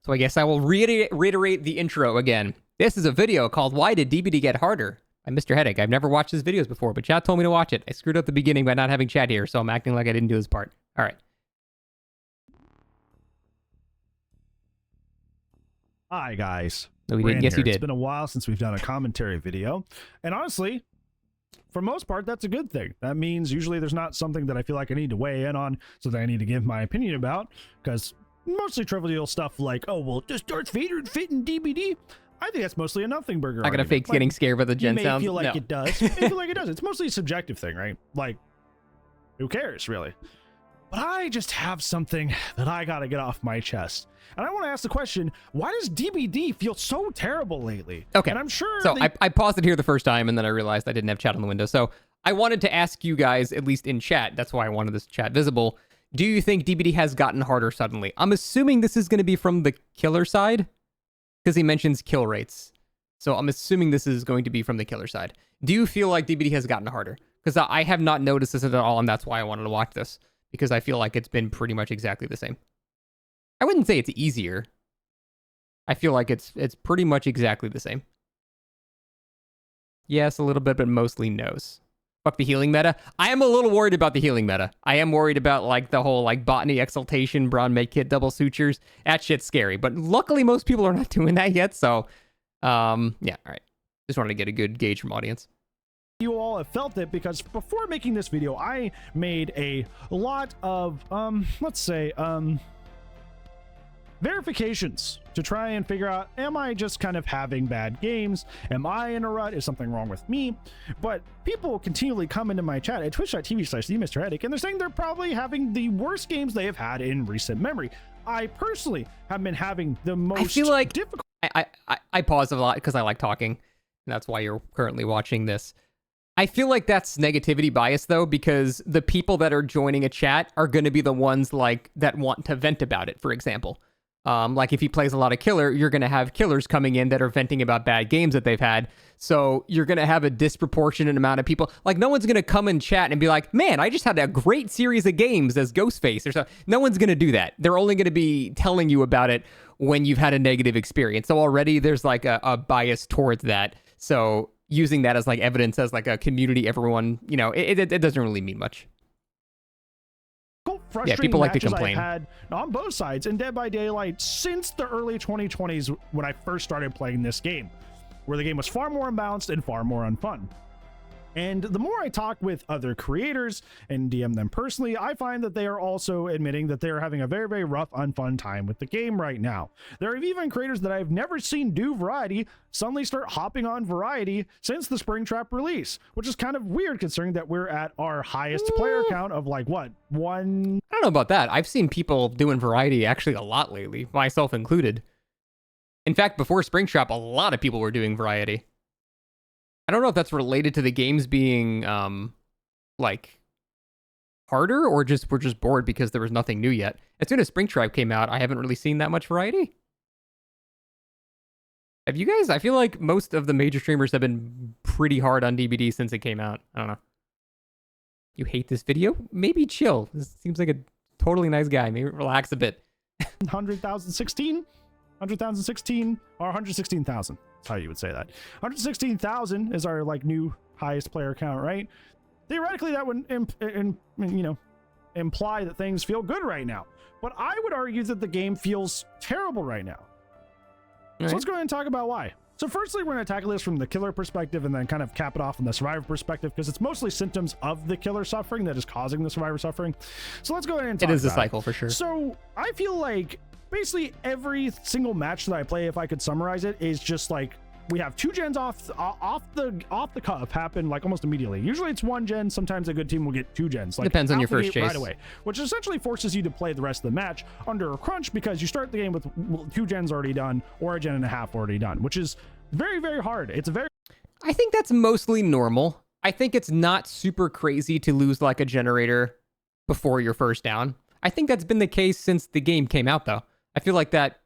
So I guess I will reiterate the intro again. This is a video called Why Did DBD Get Harder? By Mr. Headache. I've never watched his videos before, but chat told me to watch it. I screwed up the beginning by not having chat here, so I'm acting like I didn't do his part. All right. Hi, guys. No, we didn't. Yes, you did. It's been a while since we've done a commentary video. And honestly, for most part, that's a good thing. That means usually there's not something that I feel like I need to weigh in on, so that I need to give my opinion about, because mostly trivial stuff like, oh, well, does Darth Vader fit in DBD? I think that's mostly a nothing burger. I'm gonna fake getting scared by the gen sounds. You may feel like it does. You may feel like it does. It's mostly a subjective thing, right? Like, who cares, really? But I just have something that I gotta get off my chest. And I want to ask the question, why does DBD feel so terrible lately? Okay. And I'm sure... So I paused it here the first time, and then I realized I didn't have chat on the window. So I wanted to ask you guys, at least in chat, that's why I wanted this chat visible, do you think DBD has gotten harder suddenly? I'm assuming this is going to be from the killer side, because he mentions kill rates. So I'm assuming this is going to be from the killer side. Do you feel like DBD has gotten harder? Because I have not noticed this at all, and that's why I wanted to watch this. Because I feel like it's been pretty much exactly the same. I wouldn't say it's easier. I feel like it's pretty much exactly the same. Yes, a little bit, but mostly no's. Fuck the healing meta. I am a little worried about the healing meta. I am worried about like the whole like botany exaltation, brown medkit, double sutures. That shit's scary. But luckily most people are not doing that yet. So yeah, all right. Just wanted to get a good gauge from audience. You all have felt it, because before making this video, I made a lot of, let's say, verifications to try and figure out, am I just kind of having bad games? Am I in a rut? Is something wrong with me? But people continually come into my chat at twitch.tv/TheMrHeadache, and they're saying they're probably having the worst games they have had in recent memory. I personally have been having the most I feel like difficult. I pause a lot because I like talking, and that's why you're currently watching this. I feel like that's negativity bias, though, because the people that are joining a chat are going to be the ones like that want to vent about it, for example. Like if he plays a lot of killer, you're going to have killers coming in that are venting about bad games that they've had. So you're going to have a disproportionate amount of people. Like no one's going to come in chat and be like, man, I just had a great series of games as Ghostface or something. No one's going to do that. They're only going to be telling you about it when you've had a negative experience. So already there's like a bias towards that. So using that as like evidence as like a community, everyone, you know, it doesn't really mean much. Yeah, people like to complain. I've had on both sides in Dead by Daylight since the early 2020s when I first started playing this game, where the game was far more unbalanced and far more unfun. And the more I talk with other creators and DM them personally, I find that they are also admitting that they are having a very, very rough, unfun time with the game right now. There are even creators that I've never seen do variety suddenly start hopping on variety since the Springtrap release, which is kind of weird considering that we're at our highest player count of like, what, one? I don't know about that. I've seen people doing variety actually a lot lately, myself included. In fact, before Springtrap, a lot of people were doing variety. I don't know if that's related to the games being, like, harder, or just we're just bored because there was nothing new yet. As soon as Springtrap came out, I haven't really seen that much variety. Have you guys? I feel like most of the major streamers have been pretty hard on DBD since it came out. I don't know. You hate this video? Maybe chill. This seems like a totally nice guy. Maybe relax a bit. 100,016? 100,016 or 116,000. That's how you would say that. 116,000 is our like new highest player count, right? Theoretically, that would imply that things feel good right now. But I would argue that the game feels terrible right now. Right. So let's go ahead and talk about why. So firstly, we're going to tackle this from the killer perspective and then kind of cap it off from the survivor perspective, because it's mostly symptoms of the killer suffering that is causing the survivor suffering. So let's go ahead and talk about it. It is a cycle for sure. So I feel like basically every single match that I play, if I could summarize it, is just like we have two gens off the cuff happen like almost immediately. Usually it's one gen. Sometimes a good team will get two gens. Like depends on your first chase right away, which essentially forces you to play the rest of the match under a crunch because you start the game with two gens already done or a gen and a half already done, which is very, very hard. I think that's mostly normal. I think it's not super crazy to lose like a generator before your first down. I think that's been the case since the game came out, though. I feel like that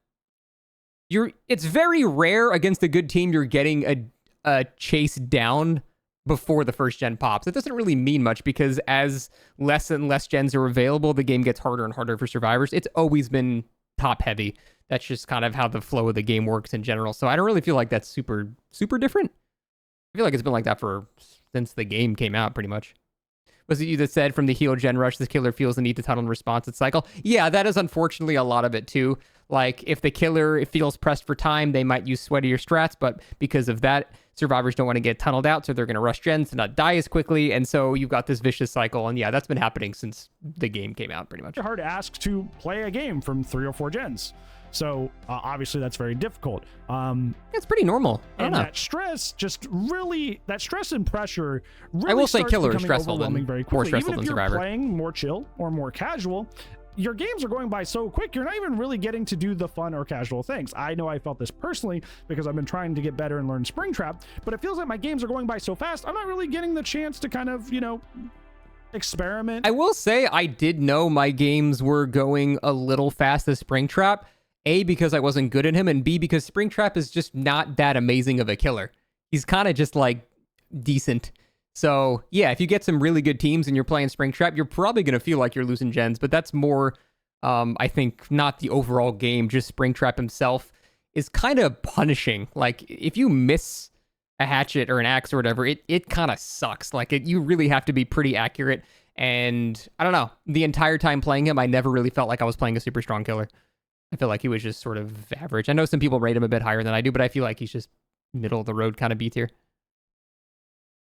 it's very rare against a good team you're getting a chase down before the first gen pops. It doesn't really mean much because as less and less gens are available, the game gets harder and harder for survivors. It's always been top heavy. that's just kind of how the flow of the game works in general. So I don't really feel like that's super different. I feel like it's been like that since the game came out, pretty much. Was it you that said from the heal gen rush, the killer feels the need to tunnel in response its cycle? Yeah, that is unfortunately a lot of it too. Like, if the killer feels pressed for time, they might use sweatier strats, but because of that, survivors don't want to get tunneled out, so they're going to rush gens to not die as quickly, and so you've got this vicious cycle, and yeah, that's been happening since the game came out, pretty much. It's hard to ask to play a game from 3 or 4 gens. So obviously that's very difficult. It's pretty normal. And that stress and pressure really I will say starts killer is becoming stressful overwhelming very quickly. more stressful Even if than you're Survivor. playing more chill or more casual, your games are going by so quick, you're not even really getting to do the fun or casual things. I know I felt this personally because I've been trying to get better and learn Springtrap, but it feels like my games are going by so fast, I'm not really getting the chance to kind of, experiment. I will say I did know my games were going a little fast as Springtrap. A, because I wasn't good at him, and B, because Springtrap is just not that amazing of a killer. He's kind of just like decent. So yeah, if you get some really good teams and you're playing Springtrap, you're probably going to feel like you're losing gens, but that's more, I think, not the overall game. Just Springtrap himself is kind of punishing. Like, if you miss a hatchet or an axe or whatever, it kind of sucks. Like, you really have to be pretty accurate. And I don't know, the entire time playing him, I never really felt like I was playing a super strong killer. I feel like he was just sort of average. I know some people rate him a bit higher than I do, but I feel like he's just middle of the road kind of B tier.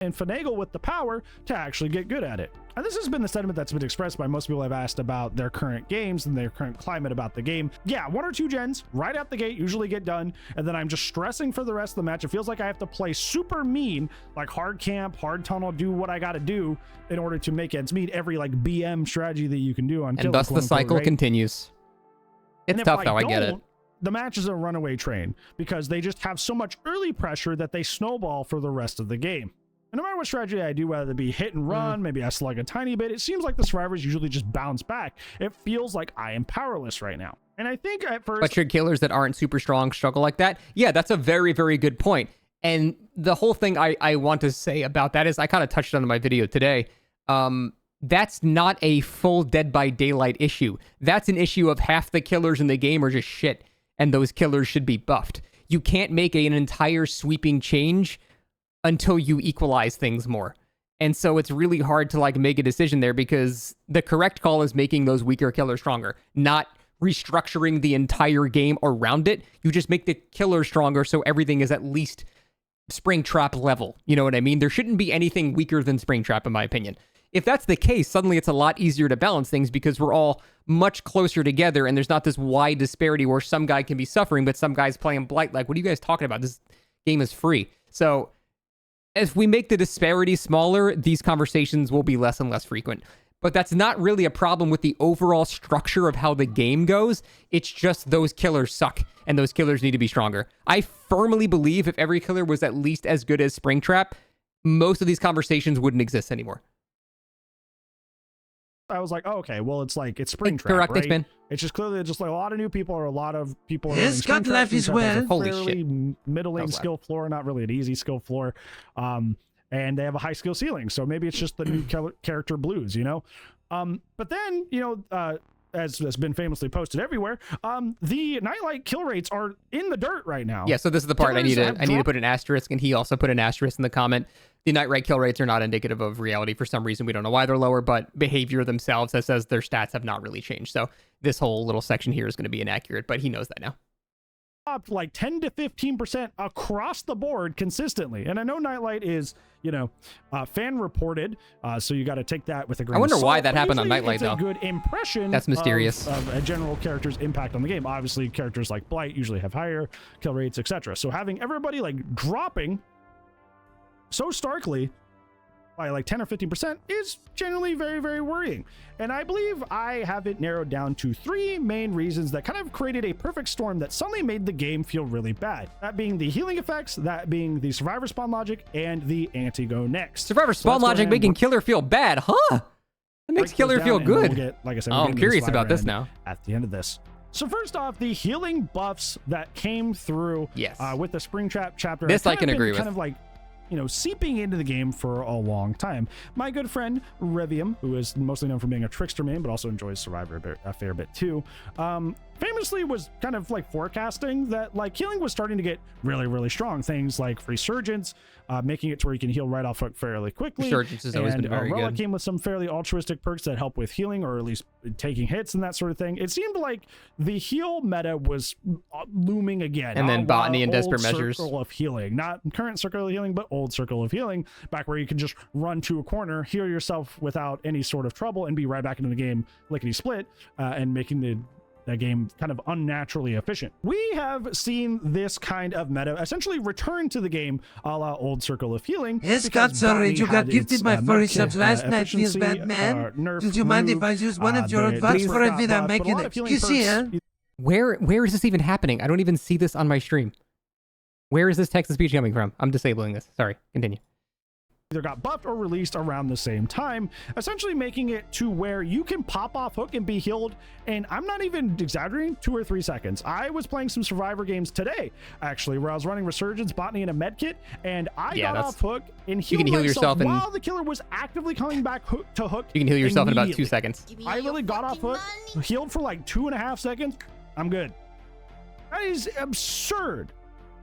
And finagle with the power to actually get good at it. And this has been the sentiment that's been expressed by most people I've asked about their current games and their current climate about the game. Yeah, 1 or 2 gens right out the gate usually get done, and then I'm just stressing for the rest of the match. It feels like I have to play super mean, like hard camp, hard tunnel, do what I gotta do in order to make ends meet every like BM strategy that you can do on Killer, and thus the cycle continues. It's tough though, I get it. The match is a runaway train because they just have so much early pressure that they snowball for the rest of the game. And no matter what strategy I do, whether it be hit and run, maybe I slug a tiny bit, it seems like the survivors usually just bounce back. It feels like I am powerless right now. And I think at first... But should killers that aren't super strong struggle like that? Yeah, that's a very, very good point. And the whole thing I want to say about that is, I kind of touched on in my video today, that's not a full Dead by Daylight issue. That's an issue of half the killers in the game are just shit, and those killers should be buffed. You can't make an entire sweeping change until you equalize things more. And so it's really hard to like make a decision there, because the correct call is making those weaker killers stronger, not restructuring the entire game around it. You just make the killer stronger so everything is at least Springtrap level. You know what I mean? There shouldn't be anything weaker than Springtrap, in my opinion. If that's the case, suddenly it's a lot easier to balance things because we're all much closer together and there's not this wide disparity where some guy can be suffering, but some guy's playing Blight. Like, what are you guys talking about? This game is free. So if we make the disparity smaller, these conversations will be less and less frequent. But that's not really a problem with the overall structure of how the game goes. It's just those killers suck and those killers need to be stronger. I firmly believe if every killer was at least as good as Springtrap, most of these conversations wouldn't exist anymore. I was like, oh, okay, well, it's Springtrap, correct, right? X-Men. It's just clearly just like a lot of new people or a lot of people. Yes, God love his well. Holy shit! Middling loud. skill floor, not really an easy skill floor, and they have a high skill ceiling. So maybe it's just the new character blues, you know. But then, as has been famously posted everywhere, the nightlight kill rates are in the dirt right now. Yeah, so this is the part I need to put an asterisk, and he also put an asterisk in the comment. The nightlight kill rates are not indicative of reality for some reason. We don't know why they're lower, but behavior themselves that says their stats have not really changed. So this whole little section here is going to be inaccurate, but he knows that now. Up like 10 to 15% across the board consistently. And I know nightlight is, fan reported, so you got to take that with a grain of salt. I wonder why that happened on nightlight, it's though. A good impression. That's mysterious. Of a general character's impact on the game. Obviously, characters like Blight usually have higher kill rates, etc. So having everybody like dropping so starkly by like 10 or 15% is generally very, very worrying. And I believe I have it narrowed down to 3 main reasons that kind of created a perfect storm that suddenly made the game feel really bad. That being the healing effects, that being the survivor spawn logic, and the anti-go next. Survivor spawn logic making killer feel bad, huh? That makes killer feel good. We'll get, like I said, I'm curious about this now. At the end of this. So first off, the healing buffs that came through with the Springtrap chapter. This I can agree with. Kind of like, seeping into the game for a long time. My good friend Revium, who is mostly known for being a trickster main, but also enjoys Survivor a fair bit too, found famously was kind of like forecasting that like healing was starting to get really, really strong. Things like Resurgence, making it to where you can heal right off hook fairly quickly. Resurgence has always been very Umbrella good. came with some fairly altruistic perks that help with healing, or at least taking hits and that sort of thing. It seemed like the heal meta was looming again. And then Botany and Desperate old Measures. Circle of healing, not current circle of healing, but old circle of healing, back where you can just run to a corner, heal yourself without any sort of trouble, and be right back into the game lickety split, and making the game kind of unnaturally efficient. We have seen this kind of meta essentially return to the game a la old circle of healing. Yes, because God, sorry, Botany you got had gifted its, my furry medkit, subs last night, feels efficiency, bad, man. nerf Do you mind if I removed, use one of your the advice for disparity a video got buffed, but a making lot it? of healing You see, perks- huh? Where is this even happening? I don't even see this on my stream. Where is this text-to-speech coming from? I'm disabling this. Sorry, continue. Either got buffed or released around the same time, essentially making it to where you can pop off hook and be healed. And I'm not even exaggerating, 2 or 3 seconds. I was playing some Survivor games today, actually, where I was running Resurgence, Botany, and a medkit, and I got off hook and healed can heal myself yourself in- while the killer was actively coming back to hook. You can heal yourself in about 2 immediately. seconds. I literally got off hook, healed for like 2.5 seconds. I'm good. That is absurd.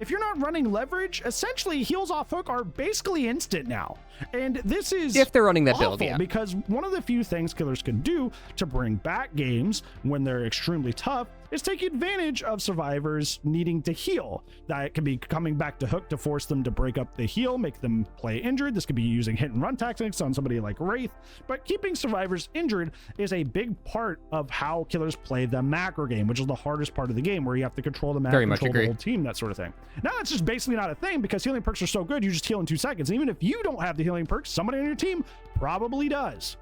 If you're not running leverage, essentially heals off hook are basically instant now. And this is If they're running that awful, build, yeah. because one of the few things killers can do to bring back games when they're extremely tough is take advantage of survivors needing to heal. That could be coming back to hook to force them to break up the heal, make them play injured. This could be using hit and run tactics on somebody like Wraith, but keeping survivors injured is a big part of how killers play the macro game, which is the hardest part of the game, where you have to control the map, Very much control the agree. whole team, that sort of thing. Now that's just basically not a thing, because healing perks are so good, you just heal in 2 seconds. And even if you don't have the healing perks, somebody on your team probably does.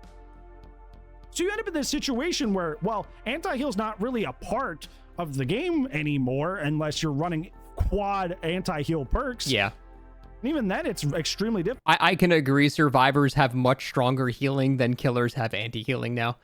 So you end up in this situation where, well, anti-heal's not really a part of the game anymore unless you're running quad anti-heal perks. Yeah. And even then, it's extremely difficult. I can agree survivors have much stronger healing than killers have anti-healing now.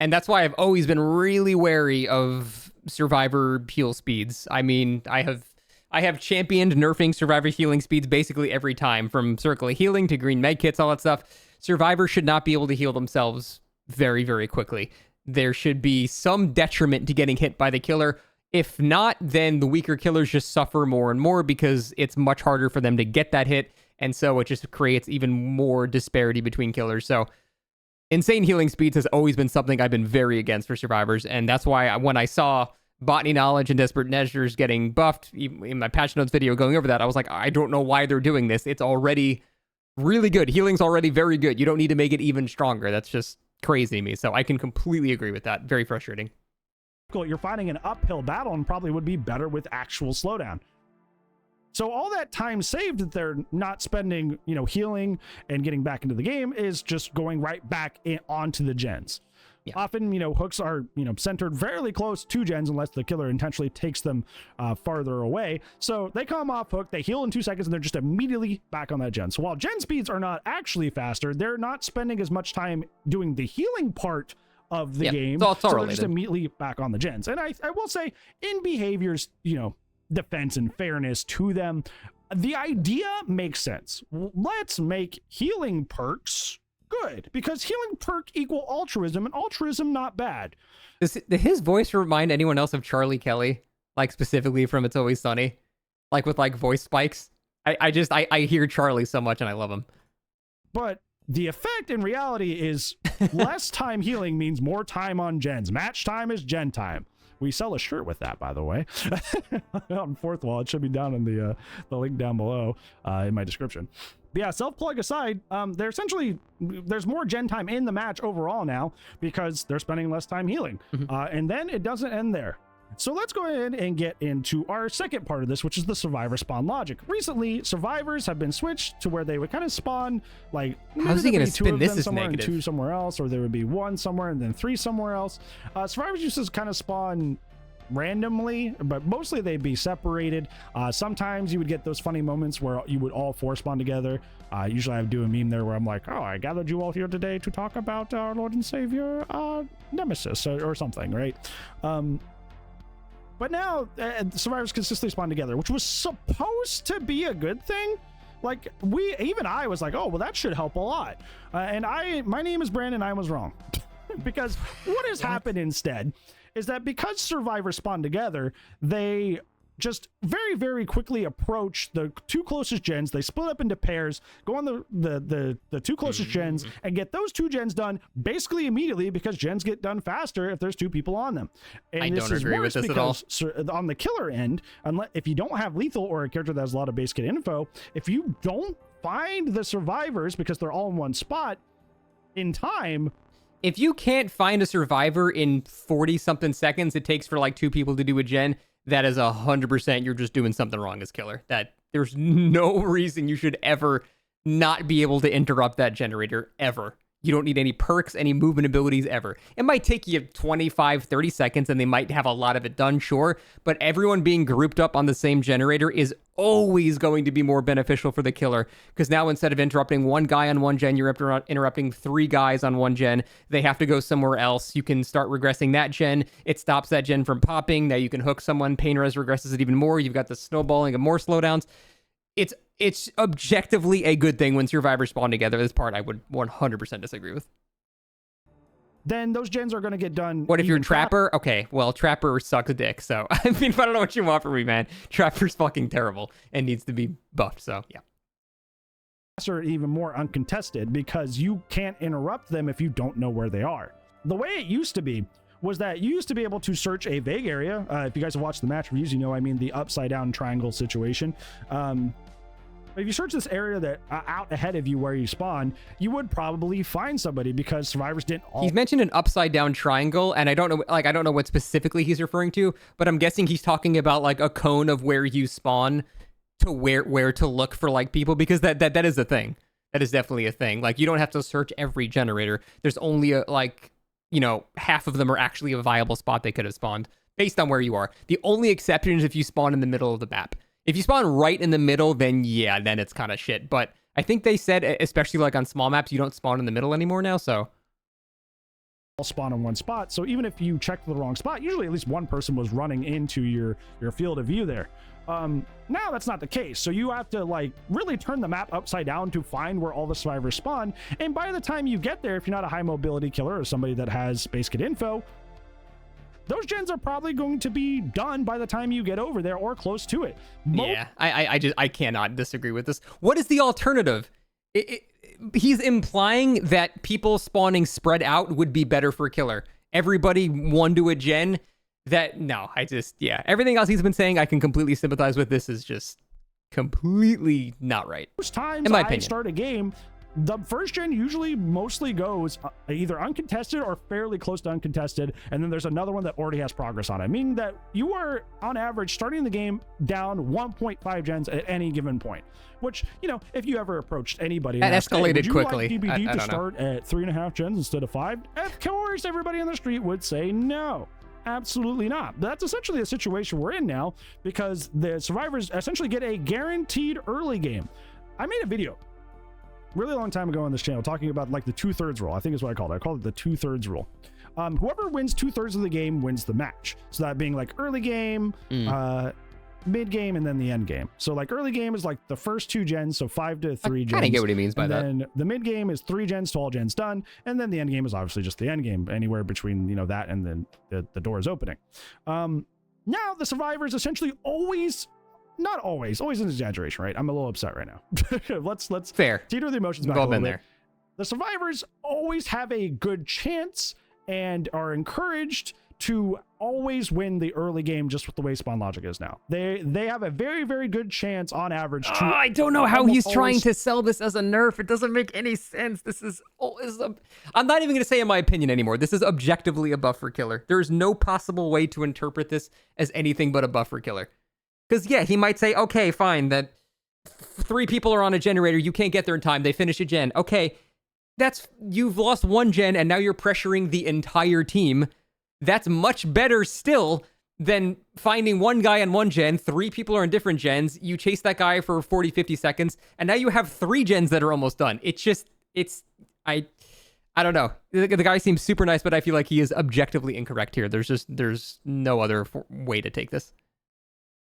And that's why I've always been really wary of survivor heal speeds. I mean, I have championed nerfing survivor healing speeds basically every time, from circle of healing to green med kits, all that stuff. Survivors should not be able to heal themselves very, very quickly. There should be some detriment to getting hit by the killer. If not, then the weaker killers just suffer more and more because it's much harder for them to get that hit. And so it just creates even more disparity between killers. So insane healing speeds has always been something I've been very against for survivors. And that's why when I saw Botany Knowledge and Desperate Measures getting buffed, in my patch notes video going over that, I was like, I don't know why they're doing this. It's already really good. Healing's already very good. You don't need to make it even stronger. That's just crazy to me. So I can completely agree with that. Very frustrating. You're fighting an uphill battle and probably would be better with actual slowdown. So all that time saved that they're not spending, healing and getting back into the game is just going right back onto the gens. Yeah. Often, hooks are, centered fairly close to gens unless the killer intentionally takes them farther away. So they come off hook, they heal in 2 seconds, and they're just immediately back on that gen. So while gen speeds are not actually faster, they're not spending as much time doing the healing part of the game. So they're just immediately back on the gens. And I will say, in behaviors, defense and fairness to them, the idea makes sense. Let's make healing perks good, because healing perk equal altruism, and altruism not bad. Does his voice remind anyone else of Charlie Kelly, like specifically from It's Always Sunny, like with like voice spikes? I hear Charlie so much and I love him. But the effect in reality is less time healing means more time on gens. Match time is gen time. We sell a shirt with that, by the way. On Fourth Wall. It should be down in the link down below in my description. But yeah, self-plug aside, there's more gen time in the match overall now because they're spending less time healing. And then it doesn't end there. So let's go ahead and get into our second part of this, which is the survivor spawn logic. Recently, survivors have been switched to where they would kind of spawn like, how's he going to spin this as somewhere negative? And 2 somewhere else, or there would be 1 somewhere and then 3 somewhere else. Survivors used to kind of spawn randomly, but mostly they'd be separated. Sometimes you would get those funny moments where you would all 4 spawn together. Usually I would do a meme there where I'm like, oh, I gathered you all here today to talk about our Lord and Savior Nemesis or something, right? But now survivors consistently spawn together, which was supposed to be a good thing. Like even I was like, oh, well, that should help a lot. And my name is Brandon. I was wrong because what has happened instead is that because survivors spawn together, they just very, very quickly approach the two closest gens. They split up into pairs, go on the two closest gens, and get those two gens done basically immediately, because gens get done faster if there's two people on them. And I don't agree with this at all. On the killer end, unless if you don't have lethal or a character that has a lot of base kit info, if you don't find the survivors because they're all in one spot in time. If you can't find a survivor in 40 something seconds it takes for like two people to do a gen, that is 100% you're just doing something wrong as killer. That there's no reason you should ever not be able to interrupt that generator ever. You don't need any perks, any movement abilities ever. It might take you 25, 30 seconds and they might have a lot of it done, sure, but everyone being grouped up on the same generator is always going to be more beneficial for the killer, because now instead of interrupting one guy on one gen, you're interrupting three guys on one gen. They have to go somewhere else. You can start regressing that gen. It stops that gen from popping. Now you can hook someone. Pain res regresses it even more. You've got the snowballing of more slowdowns. It's objectively a good thing when survivors spawn together. This part I would 100% disagree with. Then those gens are going to get done. What if you're a Trapper? Okay, well, Trapper sucks a dick, so I mean, I don't know what you want from me, man. Trapper's fucking terrible and needs to be buffed, so yeah. Are even more uncontested because you can't interrupt them if you don't know where they are. The way it used to be was that you used to be able to search a vague area. If you guys have watched the match reviews, you know I mean the upside down triangle situation. If you search this area that out ahead of you where you spawn, you would probably find somebody, because survivors didn't all... He's mentioned an upside down triangle, and I don't know what specifically he's referring to, but I'm guessing he's talking about like a cone of where you spawn to where to look for like people, because that is a thing. That is definitely a thing. Like, you don't have to search every generator. There's only half of them are actually a viable spot they could have spawned based on where you are. The only exception is if you spawn in the middle of the map. If you spawn right in the middle, then yeah, then it's kind of shit. But I think they said, especially like on small maps, you don't spawn in the middle anymore now, so... all spawn in one spot, so even if you checked the wrong spot, usually at least one person was running into your field of view there. Now that's not the case, so you have to like really turn the map upside down to find where all the survivors spawn, and by the time you get there, if you're not a high mobility killer or somebody that has base kit info, those gens are probably going to be done by the time you get over there or close to it. Yeah, I cannot disagree with this. What is the alternative? He's implying that people spawning spread out would be better for killer. Everybody one to a gen. Everything else he's been saying I can completely sympathize with. This is just completely not right. Most times in my opinion. I start a game, the first gen usually mostly goes either uncontested or fairly close to uncontested, and then there's another one that already has progress on it, meaning that you are on average starting the game down 1.5 gens at any given point, which, you know, if you ever approached anybody that escalated quickly. Like DBD to start at 3.5 gens instead of 5, of course everybody on the street would say no. Absolutely not. That's essentially a situation we're in now, because the survivors essentially get a guaranteed early game. I made a video really long time ago on this channel talking about like the 2/3 rule. I think is what I called it. I called it the 2/3 rule. Whoever wins 2/3 of the game wins the match. So that being like early game, mid game, and then the end game. So like early game is like the first 2 gens, so 5 to 3 gens. I get what he means by that. And then the mid game is 3 gens to all gens done, and then the end game is obviously just the end game, anywhere between, you know, that and then the doors opening. Now the survivors essentially always, not always is an exaggeration, right? I'm a little upset right now. let's fair teeter the emotions back a little bit. The survivors always have a good chance and are encouraged to always win the early game, just with the way spawn logic is now. They have a very, very good chance on average to... I don't know how he's trying to sell this as a nerf. It doesn't make any sense. This is I'm not even going to say in my opinion anymore. This is objectively a buff for killer. There is no possible way to interpret this as anything but a buff for killer. Because yeah, he might say, okay, fine, that 3 people are on a generator, you can't get there in time, they finish a gen. Okay, you've lost 1 gen and now you're pressuring the entire team. That's much better still than finding 1 guy on 1 gen, 3 people are in different gens, you chase that guy for 40, 50 seconds, and now you have 3 gens that are almost done. I don't know. The guy seems super nice, but I feel like he is objectively incorrect here. There's no other way to take this.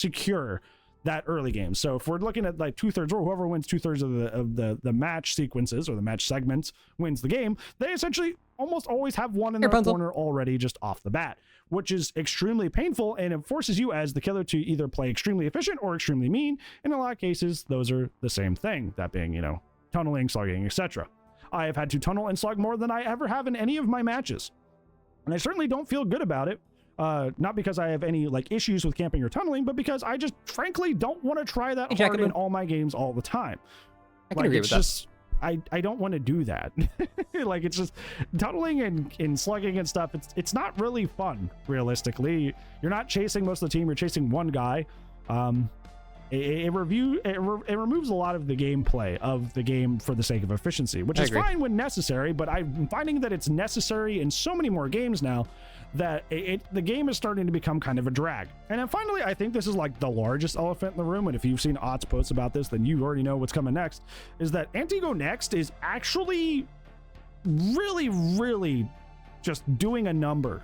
Secure that early game. So if we're looking at like 2/3, or whoever wins 2/3 of the match sequences or the match segments wins the game, they essentially almost always have one in their corner already just off the bat, which is extremely painful, and it forces you as the killer to either play extremely efficient or extremely mean. In a lot of cases, those are the same thing, that being, you know, tunneling, slugging, etc. I have had to tunnel and slug more than I ever have in any of my matches, and I certainly don't feel good about it. Not because I have any like issues with camping or tunneling, but because I just frankly don't want to try that hard in all my games all the time. I can agree with that. I don't want to do that. Like, it's just tunneling and slugging and stuff. It's not really fun, realistically. You're not chasing most of the team. You're chasing one guy. It removes a lot of the gameplay of the game for the sake of efficiency, which is fine when necessary, but I'm finding that it's necessary in so many more games now that the game is starting to become kind of a drag. And then finally, I think this is like the largest elephant in the room, and if you've seen Ott's posts about this, then you already know what's coming next, is that Anti-Go Next is actually really just doing a number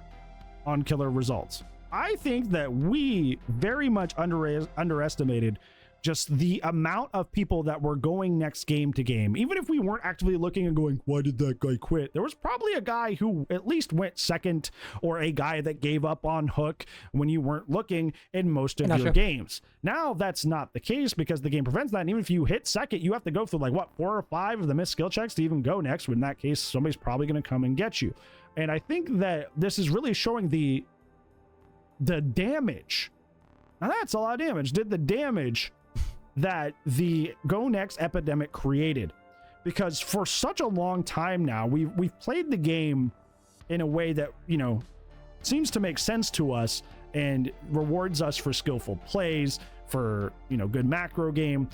on killer results. I think that we very much underestimated just the amount of people that were going next game to game. Even if we weren't actively looking and going, why did that guy quit? There was probably a guy who at least went second, or a guy that gave up on hook when you weren't looking in most of your games. Now that's not the case because the game prevents that. And even if you hit second, you have to go through like what, 4 or 5 of the missed skill checks to even go next. In that case, somebody's probably going to come and get you. And I think that this is really showing the damage. Now that's a lot of damage. Did the damage that the Go Next epidemic created, because for such a long time now we've played the game in a way that, you know, seems to make sense to us and rewards us for skillful plays, for, you know, good macro game.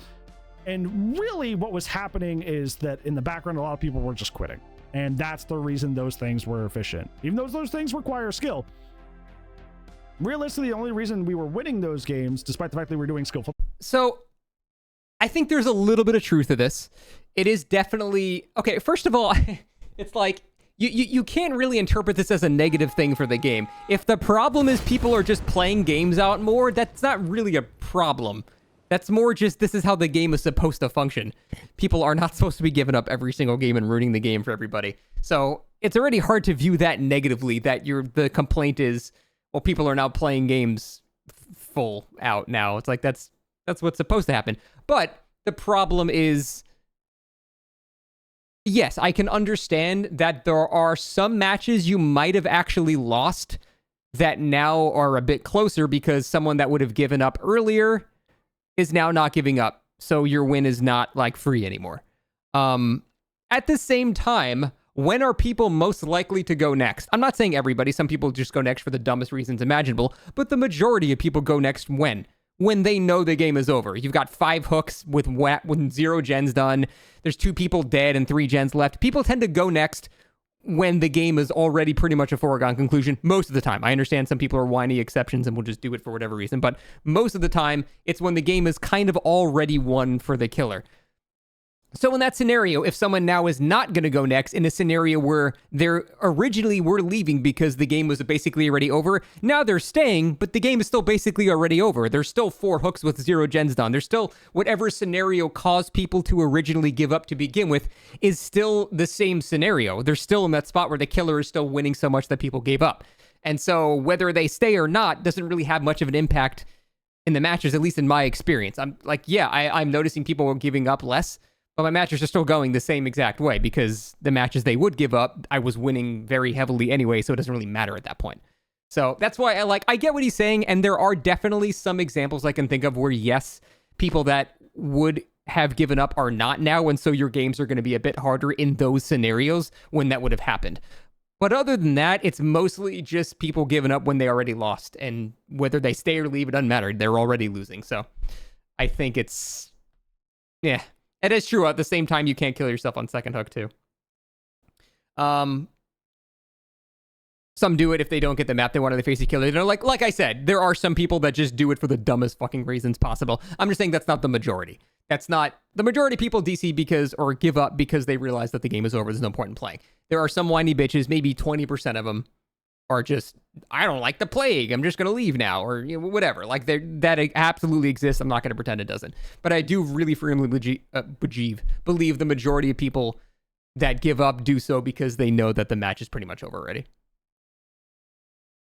And really what was happening is that in the background, a lot of people were just quitting, and that's the reason those things were efficient, even though those things require skill. Realistically, the only reason we were winning those games, despite the fact that we were doing skillful. So I think there's a little bit of truth to this. It is definitely, okay, first of all, it's like, you can't really interpret this as a negative thing for the game. If the problem is people are just playing games out more, that's not really a problem. That's more just, this is how the game is supposed to function. People are not supposed to be giving up every single game and ruining the game for everybody. So it's already hard to view that negatively, that the complaint is, well, people are now playing games full out now. It's like, that's what's supposed to happen. But the problem is, yes, I can understand that there are some matches you might have actually lost that now are a bit closer because someone that would have given up earlier is now not giving up. So your win is not like free anymore. At the same time, when are people most likely to go next? I'm not saying everybody. Some people just go next for the dumbest reasons imaginable, but the majority of people go next when they know the game is over. You've got 5 hooks with 0 gens done. There's 2 people dead and 3 gens left. People tend to go next when the game is already pretty much a foregone conclusion most of the time. I understand some people are whiny exceptions and will just do it for whatever reason, but most of the time, it's when the game is kind of already won for the killer. So in that scenario, if someone now is not going to go next, in a scenario where they're originally were leaving because the game was basically already over, now they're staying, but the game is still basically already over. There's still 4 hooks with 0 gens done. There's still whatever scenario caused people to originally give up to begin with is still the same scenario. They're still in that spot where the killer is still winning so much that people gave up. And so whether they stay or not doesn't really have much of an impact in the matches, at least in my experience. I'm like, yeah, I'm noticing people are giving up less, but my matches are still going the same exact way because the matches they would give up, I was winning very heavily anyway, so it doesn't really matter at that point. So that's why I get what he's saying, and there are definitely some examples I can think of where, yes, people that would have given up are not now, and so your games are going to be a bit harder in those scenarios when that would have happened. But other than that, it's mostly just people giving up when they already lost, and whether they stay or leave, it doesn't matter. They're already losing, so I think it's, yeah. It is true. At the same time, you can't kill yourself on second hook, too. Some do it if they don't get the map they want, or they face a killer. You know, like I said, there are some people that just do it for the dumbest fucking reasons possible. I'm just saying that's not the majority. That's not the majority of people DC because, or give up because they realize that the game is over. There's no point in playing. There are some whiny bitches, maybe 20% of them, or just, I don't like the plague, I'm just going to leave now, or whatever. Like, that absolutely exists. I'm not going to pretend it doesn't. But I do really firmly believe the majority of people that give up do so because they know that the match is pretty much over already.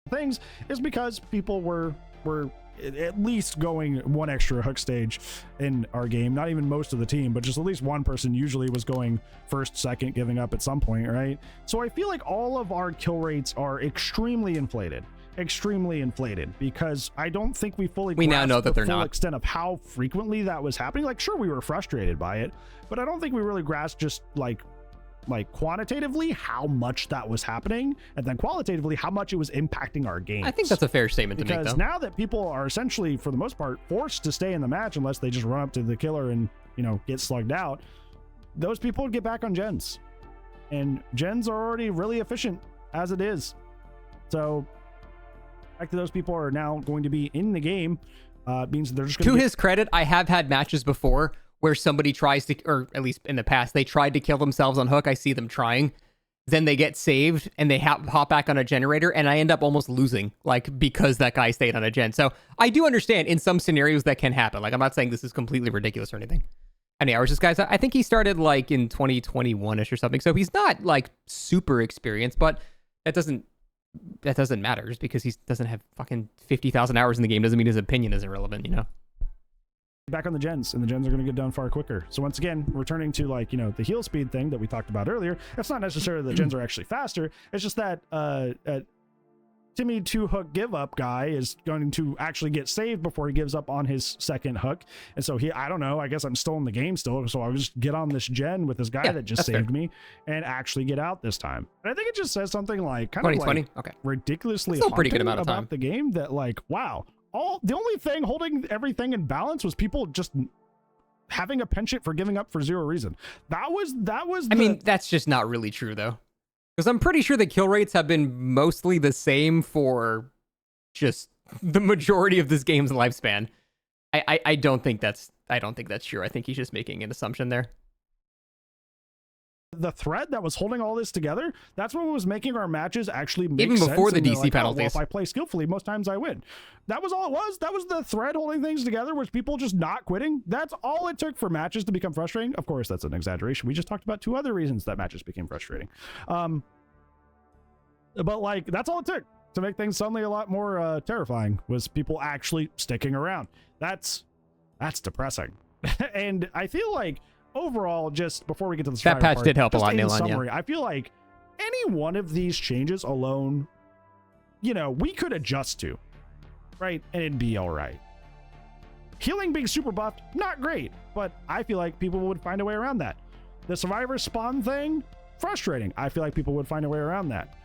Things is because people were at least going one extra hook stage in our game. Not even most of the team, but just at least one person usually was going first, second, giving up at some point, right? So I feel like all of our kill rates are extremely inflated because I don't think we fully now know that they're the full not extent of how frequently that was happening. Like, sure, we were frustrated by it, but I don't think we really grasped just like quantitatively how much that was happening, and then qualitatively how much it was impacting our game. I think that's a fair statement to make, though. Because now that people are essentially, for the most part, forced to stay in the match unless they just run up to the killer and, get slugged out, those people get back on gens. And gens are already really efficient as it is. So the fact that those people are now going to be in the game means they're just going to his credit, I have had matches before where somebody tries to, or at least in the past, they tried to kill themselves on hook. I see them trying. Then they get saved and they hop back on a generator, and I end up almost losing, like, because that guy stayed on a gen. So I do understand in some scenarios that can happen. Like, I'm not saying this is completely ridiculous or anything. How many hours this guy's? I think he started like in 2021-ish or something. So he's not like super experienced, but that doesn't matter. Just because he doesn't have fucking 50,000 hours in the game doesn't mean his opinion is irrelevant, back on the gens, and the gens are going to get done far quicker. So once again, returning to the heal speed thing that we talked about earlier, it's not necessarily that the gens are actually faster. It's just that Timmy 2-hook give up guy is going to actually get saved before he gives up on his second hook. And so I don't know, I guess I'm still in the game still, so I'll just get on this gen with this guy that just saved me and actually get out this time. And I think it just says something like kind of like ridiculously still pretty good amount of time about the game, that like, wow, the only thing holding everything in balance was people just having a penchant for giving up for zero reason. That was I mean, that's just not really true, though. Because I'm pretty sure the kill rates have been mostly the same for just the majority of this game's lifespan. I don't think that's true. I think he's just making an assumption there. The thread that was holding all this together, that's what was making our matches actually make even sense. Before the DC like, penalties. Well, if I play skillfully, most times I win. That was all it was. That was the thread holding things together, was people just not quitting. That's all it took for matches to become frustrating. Of course, that's an exaggeration. We just talked about two other reasons that matches became frustrating. But like, that's all it took to make things suddenly a lot more terrifying, was people actually sticking around. That's depressing. And I feel like overall, just before we get to the that patch did help a lot. In summary, I feel like any one of these changes alone, we could adjust to, right, and it'd be all right. Healing being super buffed, not great, but I feel like people would find a way around that. The survivor spawn thing, frustrating. I feel like people would find a way around that.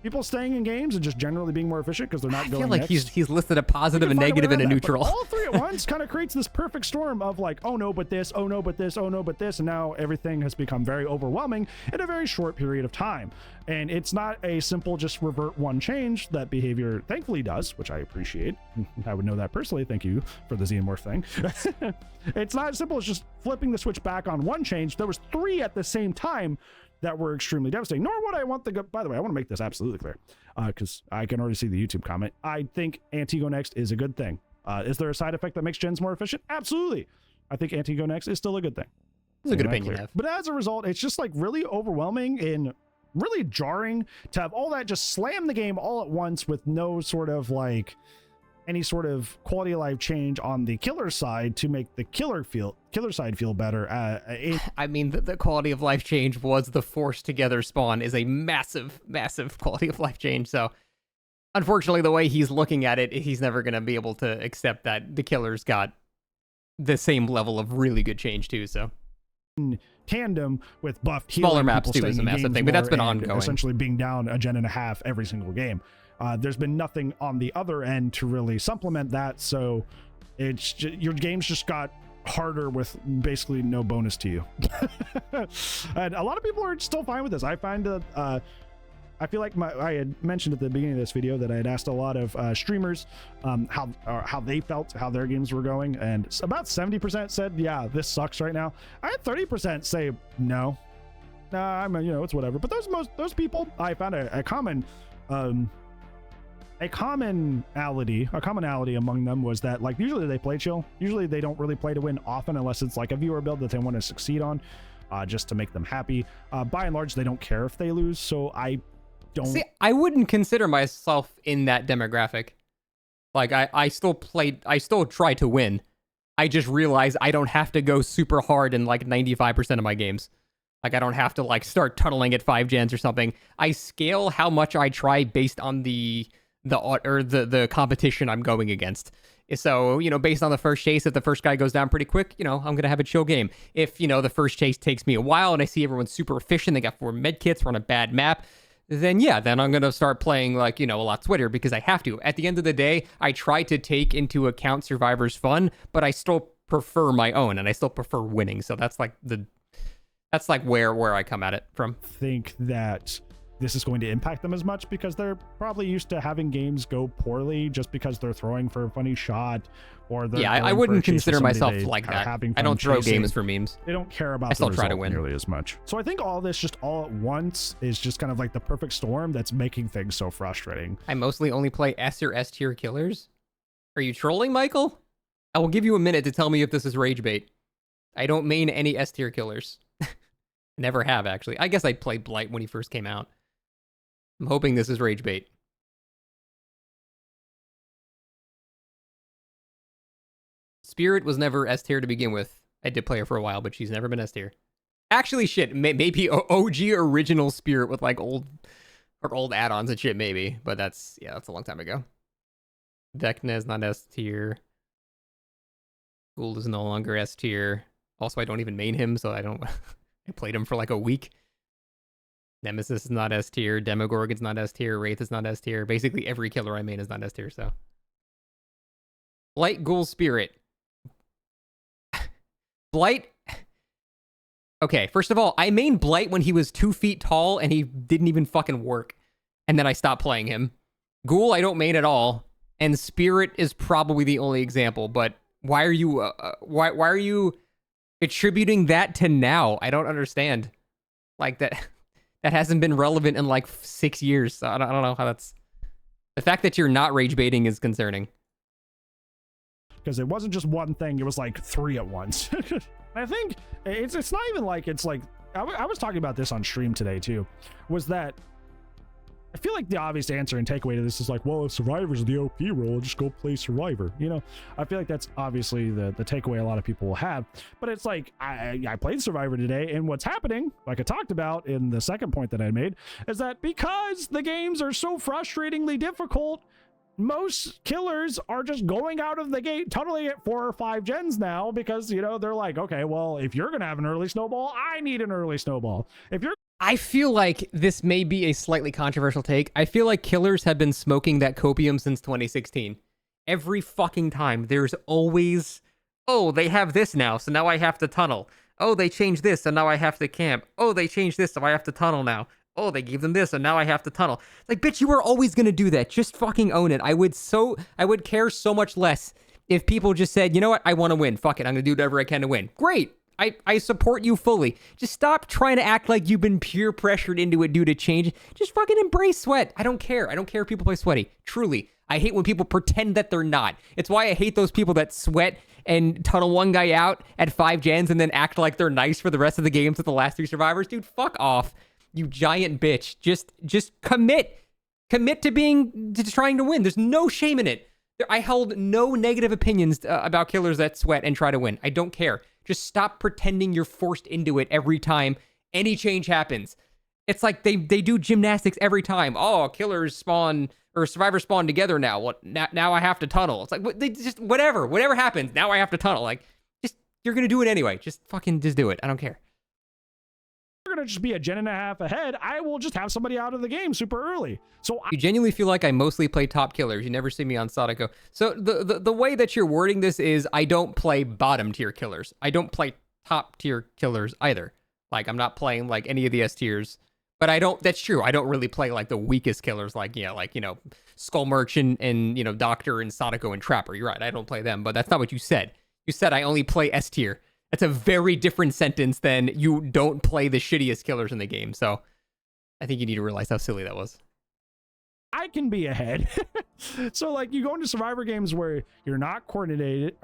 People staying in games and just generally being more efficient because they're not going next. I feel like he's listed a positive, a negative, and a neutral. But all three at once kind of creates this perfect storm of like, oh no, but this, oh no, but this, oh no, but this, and now everything has become very overwhelming in a very short period of time. And it's not a simple just revert one change that behavior thankfully does, which I appreciate. I would know that personally. Thank you for the Xenomorph thing. It's not as simple as just flipping the switch back on one change. There was three at the same time that were extremely devastating. Nor would I want by the way, I want to make this absolutely clear, because I can already see the YouTube comment. I think anti-go next is a good thing. Is there a side effect that makes gens more efficient? Absolutely. I think anti-go next is still a good thing. It's a good opinion to have. But as a result, it's just like really overwhelming and really jarring to have all that just slam the game all at once with no sort of like any sort of quality of life change on the killer side to make the killer side feel better. I mean, the quality of life change was the forced together spawn is a massive quality of life change. So unfortunately, the way he's looking at it, he's never going to be able to accept that the killer's got the same level of really good change too. So in tandem with buffed smaller healing, maps too is a massive thing, but that's been ongoing. Essentially being down a gen and a half every single game. There's been nothing on the other end to really supplement that, so it's just, your game's just got harder with basically no bonus to you. And a lot of people are still fine with this. I find that I feel like I had mentioned at the beginning of this video that I had asked a lot of streamers how they felt, how their games were going, and about 70% said, yeah, this sucks right now. I had 30% say no. It's whatever. But those people, I found a common a commonality among them was that, like, usually they play chill. Usually they don't really play to win often unless it's like a viewer build that they want to succeed on, just to make them happy. By and large, they don't care if they lose. So I don't see. I wouldn't consider myself in that demographic. Like I still try to win. I just realize I don't have to go super hard in like 95% of my games. Like I don't have to like start tunneling at 5 gens or something. I scale how much I try based on the competition I'm going against. So, based on the first chase, if the first guy goes down pretty quick, I'm going to have a chill game. If, the first chase takes me a while and I see everyone's super efficient, they got 4 med kits, we're on a bad map, then I'm going to start playing like, a lot sweatier because I have to. At the end of the day, I try to take into account Survivor's fun, but I still prefer my own and I still prefer winning. So that's like where I come at it from. Think that this is going to impact them as much because they're probably used to having games go poorly just because they're throwing for a funny shot, or I wouldn't consider myself like that. I don't throw games for memes. They don't care about. I still try to win nearly as much. So I think all this just all at once is just kind of like the perfect storm that's making things so frustrating. I mostly only play S or S tier killers. Are you trolling, Michael? I will give you a minute to tell me if this is rage bait. I don't main any S tier killers. Never have, actually. I guess I played Blight when he first came out. I'm hoping this is rage bait. Spirit was never S tier to begin with. I did play her for a while, but she's never been S tier. Actually, shit, maybe OG original Spirit with like old add-ons and shit, maybe. But that's a long time ago. Vecna is not S tier. Ghoul is no longer S tier. Also, I don't even main him, so I don't. I played him for like a week. Nemesis is not S tier. Demogorgon's not S tier. Wraith is not S tier. Basically, every killer I main is not S tier, so. Blight, Ghoul, Spirit. Blight. Okay, first of all, I main Blight when he was 2 feet tall and he didn't even fucking work. And then I stopped playing him. Ghoul, I don't main at all. And Spirit is probably the only example, but why are you why are you attributing that to now? I don't understand. Like that hasn't been relevant in like 6 years. So I don't know how that's. The fact that you're not rage baiting is concerning. Because it wasn't just one thing; it was like 3 at once. I think it's not even like it's like I was talking about this on stream today too. Was that I feel like the obvious answer and takeaway to this is like, well, if Survivor's the OP role, just go play Survivor. I feel like that's obviously the takeaway a lot of people will have. But it's like, I played Survivor today, and what's happening, like I talked about in the second point that I made, is that because the games are so frustratingly difficult, most killers are just going out of the gate tunneling at 4 or 5 gens now because, they're like, okay, well, if you're going to have an early snowball, I need an early snowball. I feel like this may be a slightly controversial take. I feel like killers have been smoking that copium since 2016. Every fucking time, there's always, oh, they have this now, so now I have to tunnel. Oh, they changed this, so now I have to camp. Oh, they changed this, so I have to tunnel now. Oh, they gave them this, so now I have to tunnel. Like, bitch, you were always gonna do that. Just fucking own it. I would care so much less if people just said, you know what, I want to win. Fuck it, I'm gonna do whatever I can to win. Great. I support you fully. Just stop trying to act like you've been peer pressured into it due to change. Just fucking embrace sweat. I don't care. I don't care if people play sweaty. Truly. I hate when people pretend that they're not. It's why I hate those people that sweat and tunnel one guy out at 5 gens and then act like they're nice for the rest of the games with the last 3 survivors. Dude, fuck off. You giant bitch. Just commit. Commit to trying to win. There's no shame in it. I held no negative opinions about killers that sweat and try to win. I don't care. Just stop pretending you're forced into it every time any change happens. It's like they do gymnastics every time. Oh, killers spawn or survivors spawn together now. What? Now I have to tunnel. It's like they just whatever happens. Now I have to tunnel. Like just you're gonna do it anyway. Just do it. I don't care. We're gonna just be a gen and a half ahead. I will just have somebody out of the game super early. So you genuinely feel like I mostly play top killers. You never see me on Sadako. So the way that you're wording this is I don't play bottom tier killers. I don't play top tier killers either. Like I'm not playing like any of the S tiers. But I don't. That's true. I don't really play like the weakest killers, like Skull Merchant and Doctor and Sadako and Trapper. You're right. I don't play them. But that's not what you said. You said I only play S tier. That's a very different sentence than you don't play the shittiest killers in the game. So I think you need to realize how silly that was. I can be ahead. So like you go into Survivor games where you're not coordinated.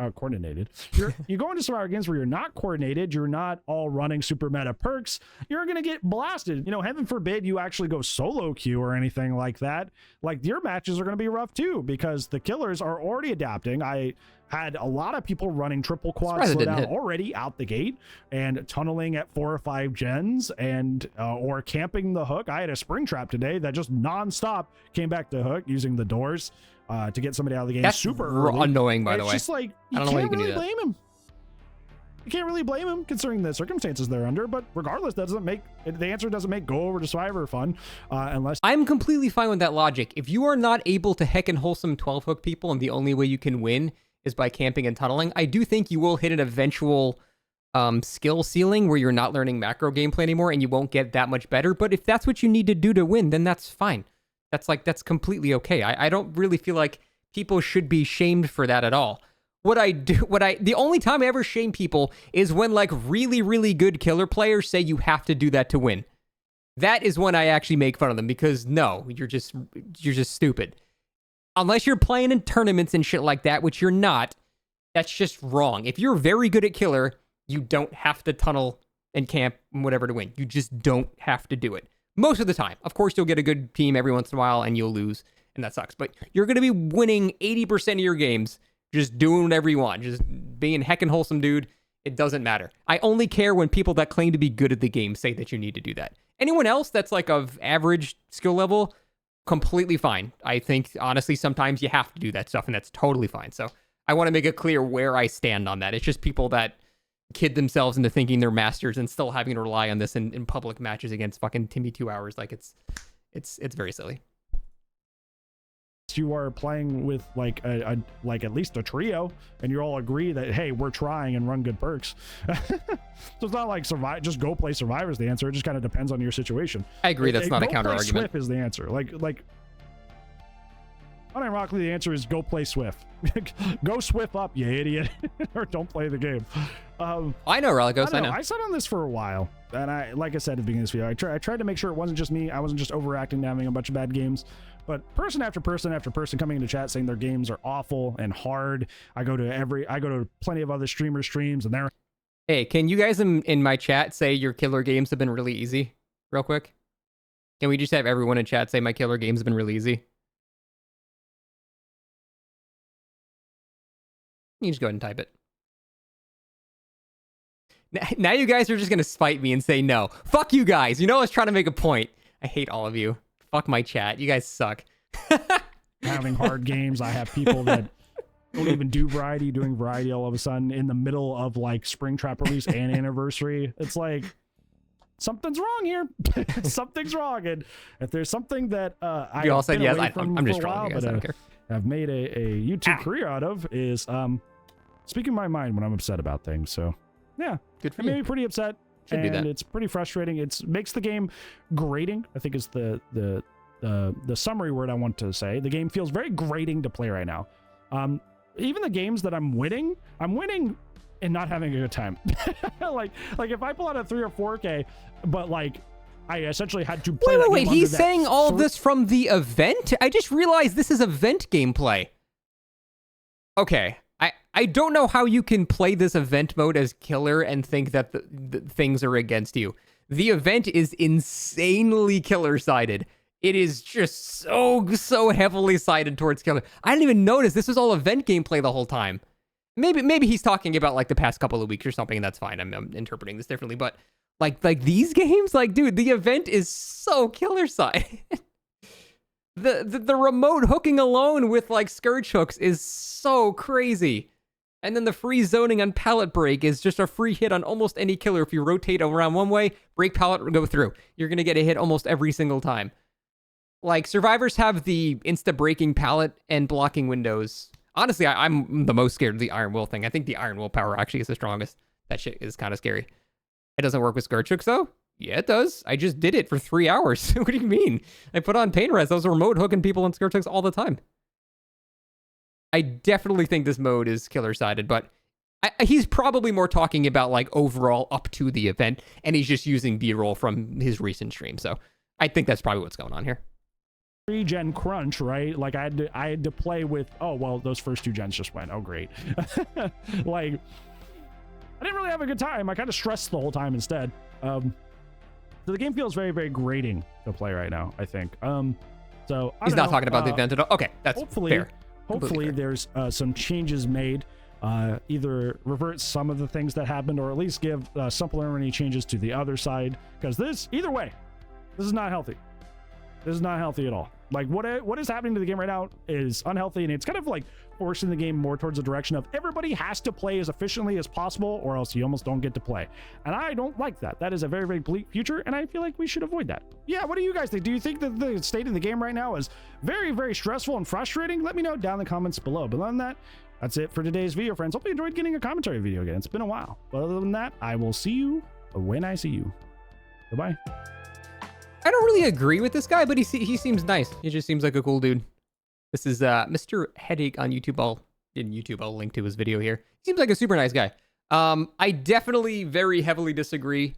You go into Survivor games where you're not coordinated. You're not all running super meta perks. You're going to get blasted. You know, heaven forbid you actually go solo queue or anything like that. Like your matches are going to be rough too, because the killers are already adapting. I had a lot of people running triple quad slowdown already out the gate and tunneling at 4 or 5 gens and or camping the hook. I had a spring trap today that just nonstop came back to hook using the doors to get somebody out of the game. That's super annoying, by the way. It's just like, I don't know why you can really do that. blame him. You can't really blame him considering the circumstances they're under, but regardless, that doesn't make the answer doesn't make go over to Survivor fun unless I'm completely fine with that logic. If you are not able to heck and wholesome 12 hook people and the only way you can win is by camping and tunneling, I do think you will hit an eventual skill ceiling where you're not learning macro gameplay anymore and you won't get that much better. But if that's what you need to do to win, then that's fine. That's completely okay. I don't really feel like people should be shamed for that at all. The only time I ever shame people is when like really, really good killer players say you have to do that to win. That is when I actually make fun of them, because no, you're just stupid. Unless you're playing in tournaments and shit like that, which you're not, that's just wrong. If you're very good at killer, you don't have to tunnel and camp and whatever to win. You just don't have to do it. Most of the time. Of course, you'll get a good team every once in a while and you'll lose, and that sucks. But you're going to be winning 80% of your games just doing whatever you want, just being heckin' wholesome, dude. It doesn't matter. I only care when people that claim to be good at the game say that you need to do that. Anyone else that's like of average skill level, completely fine. I think, honestly, sometimes you have to do that stuff, and that's totally fine. So I want to make it clear where I stand on that. It's just people that kid themselves into thinking they're masters and still having to rely on this in public matches against fucking Timmy 2 hours. Like, it's very silly. You are playing with like a like at least a trio and you all agree that, hey, we're trying and run good perks. So it's not like just go play Survivor is the answer. It just kind of depends on your situation. I agree. That's not a counter argument. Swift is the answer. Like unironically, the answer is go play Swift. Go Swift up, you idiot. Or don't play the game. I know, Relicos. I know. I sat on this for a while, and like I said at the beginning of this video, I tried to make sure it wasn't just me. I wasn't just overacting and having a bunch of bad games, but person after person after person coming into chat saying their games are awful and hard. I go to plenty of other streamers' streams, and they're... Hey, can you guys in my chat say your killer games have been really easy, real quick? Can we just have everyone in chat say my killer games have been really easy? You just go ahead and type it. Now you guys are just going to spite me and say no. Fuck you guys. You know I was trying to make a point. I hate all of you. Fuck my chat. You guys suck. Having hard games. I have people that don't even do variety, doing variety all of a sudden in the middle of like Spring Trap release and anniversary. It's like, something's wrong here. Something's wrong. And if there's something that you all said yes, I'm just trolling you guys. I don't care. I've made a YouTube career out of is speaking my mind when I'm upset about things. So yeah, good for you. It made me pretty upset. Should and it's pretty frustrating. It makes the game grating, I think is the summary word I want to say. The game feels very grating to play right now. Even the games that I'm winning and not having a good time. like if I pull out a 3 or 4K, but like I essentially had to play. Wait. He's saying all this from the event? I just realized this is event gameplay. Okay. I don't know how you can play this event mode as killer and think that the things are against you. The event is insanely killer-sided. It is just so heavily sided towards killer. I didn't even notice this was all event gameplay the whole time. Maybe he's talking about like the past couple of weeks or something, and that's fine. I'm interpreting this differently, but like these games, like, dude, the event is so killer-sided. The remote hooking alone with like scourge hooks is so crazy. And then the free zoning on pallet break is just a free hit on almost any killer. If you rotate around one way, break pallet, go through. You're going to get a hit almost every single time. Like, survivors have the insta-breaking pallet and blocking windows. Honestly, I'm the most scared of the iron will thing. I think the iron will power actually is the strongest. That shit is kind of scary. It doesn't work with scourge hooks, though? Yeah, it does. I just did it for 3 hours. What do you mean? I put on pain res. I was remote hooking people in scourge hooks all the time. I definitely think this mode is killer-sided, but he's probably more talking about like overall up to the event, and he's just using B-roll from his recent stream. So I think that's probably what's going on here. 3-gen crunch, right? Like I had to play with, oh well, those first 2 gens just went, oh great. Like I didn't really have a good time. I kind of stressed the whole time instead. So the game feels very, very grating to play right now, I think. So he's not talking about the event at all. Okay, that's fair. Hopefully fair. There's some changes made, either revert some of the things that happened, or at least give supplementary changes to the other side. Because either way, this is not healthy. This is not healthy at all. Like what is happening to the game right now is unhealthy, and it's kind of like forcing the game more towards the direction of everybody has to play as efficiently as possible, or else you almost don't get to play. And I don't like that. That is a very, very bleak future, and I feel like we should avoid that. Yeah, what do you guys think? Do you think that the state of the game right now is very, very stressful and frustrating? Let me know down in the comments below. But other than that, that's it for today's video, friends. Hope you enjoyed getting a commentary video again. It's been a while. But other than that, I will see you when I see you. Goodbye. I don't really agree with this guy, but he seems nice. He just seems like a cool dude. This is Mr. Headache on YouTube. I'll link to his video here. He seems like a super nice guy. I definitely very heavily disagree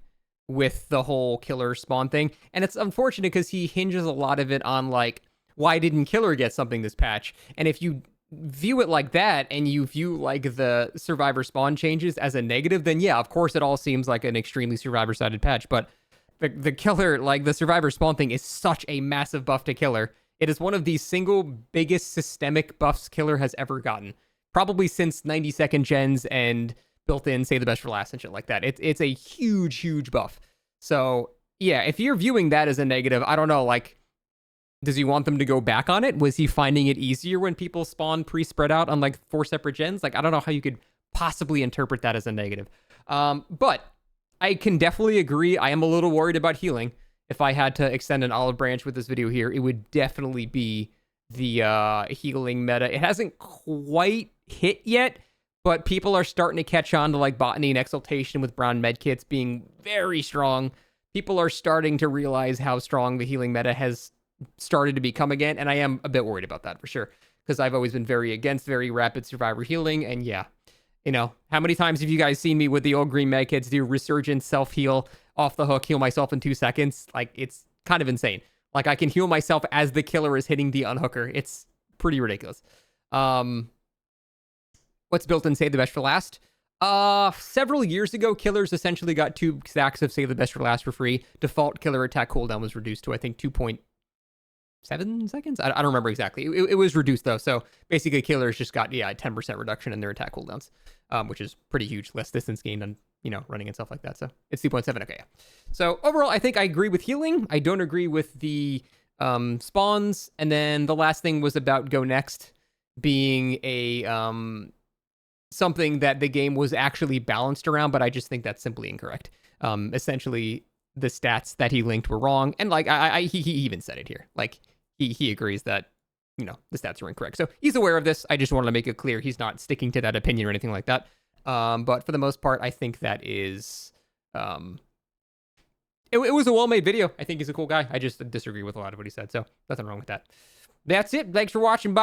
with the whole killer spawn thing. And it's unfortunate because he hinges a lot of it on like, why didn't killer get something this patch? And if you view it like that and you view like the survivor spawn changes as a negative, then yeah, of course it all seems like an extremely survivor sided patch. But the killer, like the survivor spawn thing is such a massive buff to killer. It is one of the single biggest systemic buffs killer has ever gotten. Probably since 92nd gens and built-in Save the Best for Last and shit like that. It's a huge, huge buff. So yeah, if you're viewing that as a negative, I don't know, like, does he want them to go back on it? Was he finding it easier when people spawn pre-spread out on like 4 separate gens? Like, I don't know how you could possibly interpret that as a negative. But I can definitely agree. I am a little worried about healing. If I had to extend an olive branch with this video here, it would definitely be the healing meta. It hasn't quite hit yet, but people are starting to catch on to like Botany and Exaltation with brown medkits being very strong. People are starting to realize how strong the healing meta has started to become again, and I am a bit worried about that for sure, because I've always been very against very rapid survivor healing, and yeah. You know, how many times have you guys seen me with the old green medkits do resurgence, self-heal, off the hook, heal myself in 2 seconds? Like, it's kind of insane. Like, I can heal myself as the killer is hitting the unhooker. It's pretty ridiculous. What's built in Save the Best for Last? Several years ago, killers essentially got 2 stacks of Save the Best for Last for free. Default killer attack cooldown was reduced to, I think, 2.7 seconds? I don't remember exactly. It was reduced, though. So basically, killers just got, yeah, a 10% reduction in their attack cooldowns, which is pretty huge. Less distance gained on, you know, running and stuff like that. So it's 2.7. Okay, yeah. So overall, I think I agree with healing. I don't agree with the spawns. And then the last thing was about Go Next being a something that the game was actually balanced around, but I just think that's simply incorrect. Essentially, the stats that he linked were wrong. And like, he even said it here. Like, he agrees that, you know, the stats are incorrect. So he's aware of this. I just wanted to make it clear he's not sticking to that opinion or anything like that. But for the most part, I think that is, it was a well-made video. I think he's a cool guy. I just disagree with a lot of what he said. So nothing wrong with that. That's it. Thanks for watching. Bye.